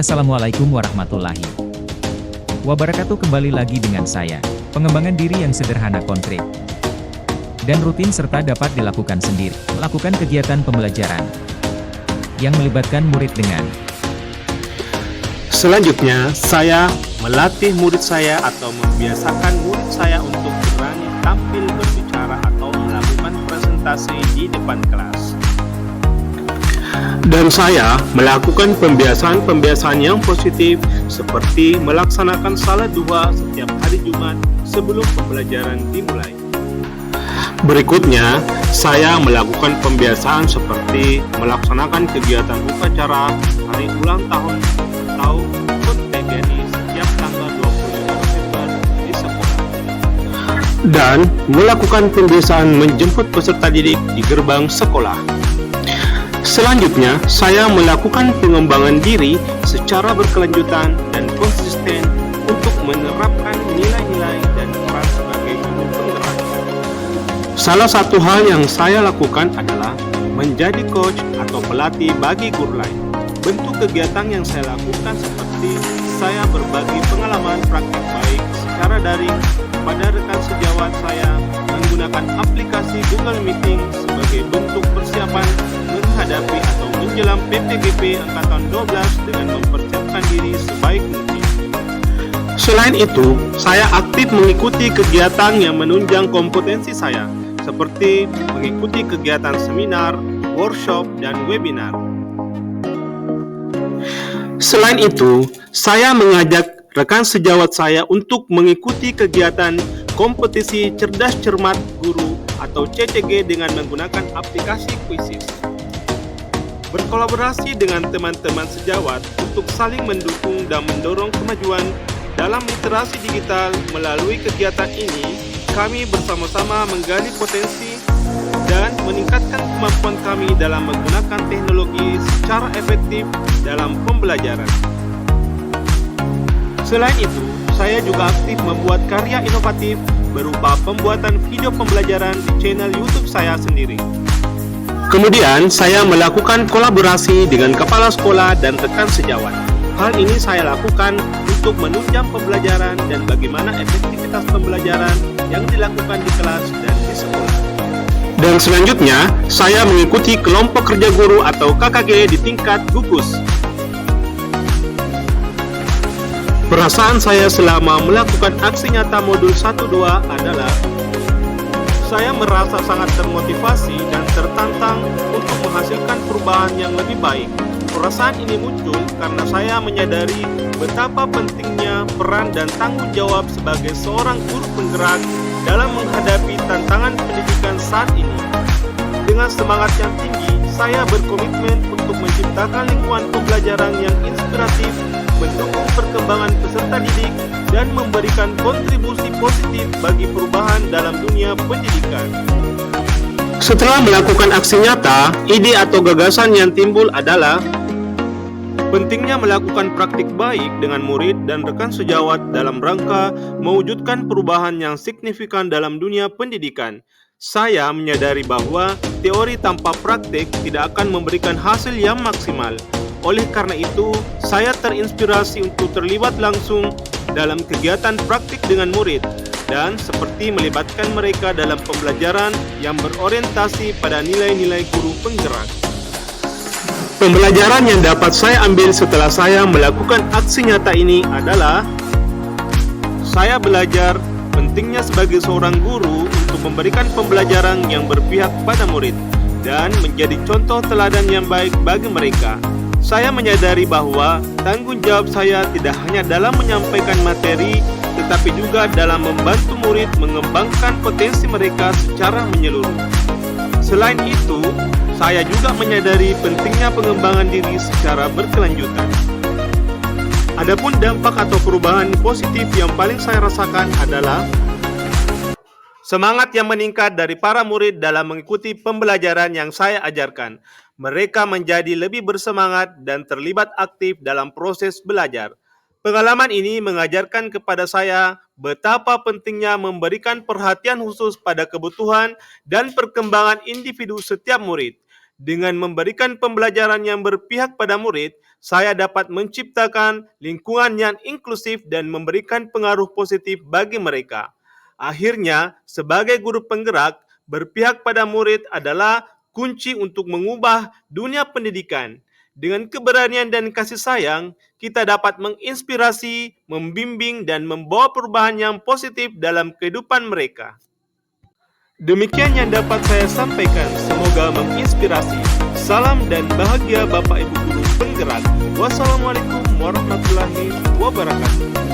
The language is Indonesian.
Assalamualaikum warahmatullahi wabarakatuh. Kembali lagi dengan saya. Pengembangan diri yang sederhana, konkret, dan rutin serta dapat dilakukan sendiri. Melakukan kegiatan pembelajaran yang melibatkan murid dengan. Selanjutnya, saya melatih murid saya atau membiasakan murid saya untuk berani tampil berbicara atau melakukan presentasi di depan kelas. Dan saya melakukan pembiasaan-pembiasaan yang positif seperti melaksanakan salat duha setiap hari Jumat sebelum pembelajaran dimulai. Berikutnya, saya melakukan pembiasaan seperti melaksanakan kegiatan upacara hari ulang tahun atau HUT PGRI setiap tanggal 25 November di sekolah. Dan melakukan pembiasaan menjemput peserta didik di gerbang sekolah. Selanjutnya, saya melakukan pengembangan diri secara berkelanjutan dan konsisten untuk menerapkan nilai-nilai dan peran sebagai guru penggerak. Salah satu hal yang saya lakukan adalah menjadi coach atau pelatih bagi guru lain. Bentuk kegiatan yang saya lakukan seperti saya berbagi pengalaman praktik baik secara daring pada rekan sejawat saya menggunakan aplikasi Google Meeting sebagai bentuk persiapan menghadapi atau menjelang PPGP Angkatan 12 dengan mempersiapkan diri sebaik mungkin. Selain itu, saya aktif mengikuti kegiatan yang menunjang kompetensi saya, seperti mengikuti kegiatan seminar, workshop, dan webinar. Selain itu, saya mengajak rekan sejawat saya untuk mengikuti kegiatan kompetisi cerdas cermat guru atau CCG dengan menggunakan aplikasi Quizizz. Berkolaborasi dengan teman-teman sejawat untuk saling mendukung dan mendorong kemajuan dalam literasi digital. Melalui kegiatan ini, kami bersama-sama menggali potensi dan meningkatkan kemampuan kami dalam menggunakan teknologi secara efektif dalam pembelajaran. Selain itu, saya juga aktif membuat karya inovatif berupa pembuatan video pembelajaran di channel YouTube saya sendiri. Kemudian, saya melakukan kolaborasi dengan kepala sekolah dan rekan sejawat. Hal ini saya lakukan untuk menunjang pembelajaran dan bagaimana efektivitas pembelajaran yang dilakukan di kelas dan di sekolah. Dan selanjutnya, saya mengikuti kelompok kerja guru atau KKG di tingkat gugus. Perasaan saya selama melakukan aksi nyata modul 1-2 adalah saya merasa sangat termotivasi dan tertantang untuk menghasilkan perubahan yang lebih baik. Perasaan ini muncul karena saya menyadari betapa pentingnya peran dan tanggung jawab sebagai seorang guru penggerak dalam menghadapi tantangan pendidikan saat ini. Dengan semangat yang tinggi, saya berkomitmen untuk menciptakan lingkungan pembelajaran yang inspiratif, mendukung perkembangan peserta didik, dan memberikan kontribusi positif bagi perubahan dalam dunia pendidikan. Setelah melakukan aksi nyata, ide atau gagasan yang timbul adalah pentingnya melakukan praktik baik dengan murid dan rekan sejawat dalam rangka mewujudkan perubahan yang signifikan dalam dunia pendidikan. Saya menyadari bahwa teori tanpa praktik tidak akan memberikan hasil yang maksimal. Oleh karena itu, saya terinspirasi untuk terlibat langsung dalam kegiatan praktik dengan murid dan seperti melibatkan mereka dalam pembelajaran yang berorientasi pada nilai-nilai guru penggerak. Pembelajaran yang dapat saya ambil setelah saya melakukan aksi nyata ini adalah saya belajar pentingnya sebagai seorang guru untuk memberikan pembelajaran yang berpihak pada murid dan menjadi contoh teladan yang baik bagi mereka. Saya menyadari bahwa tanggung jawab saya tidak hanya dalam menyampaikan materi, tetapi juga dalam membantu murid mengembangkan potensi mereka secara menyeluruh. Selain itu, saya juga menyadari pentingnya pengembangan diri secara berkelanjutan. Adapun dampak atau perubahan positif yang paling saya rasakan adalah semangat yang meningkat dari para murid dalam mengikuti pembelajaran yang saya ajarkan. Mereka menjadi lebih bersemangat dan terlibat aktif dalam proses belajar. Pengalaman ini mengajarkan kepada saya betapa pentingnya memberikan perhatian khusus pada kebutuhan dan perkembangan individu setiap murid. Dengan memberikan pembelajaran yang berpihak pada murid, saya dapat menciptakan lingkungan yang inklusif dan memberikan pengaruh positif bagi mereka. Akhirnya, sebagai guru penggerak, berpihak pada murid adalah kunci untuk mengubah dunia pendidikan. Dengan keberanian dan kasih sayang, kita dapat menginspirasi, membimbing, dan membawa perubahan yang positif dalam kehidupan mereka. Demikian yang dapat saya sampaikan, semoga menginspirasi. Salam dan bahagia Bapak Ibu Guru Penggerak. Wassalamualaikum warahmatullahi wabarakatuh.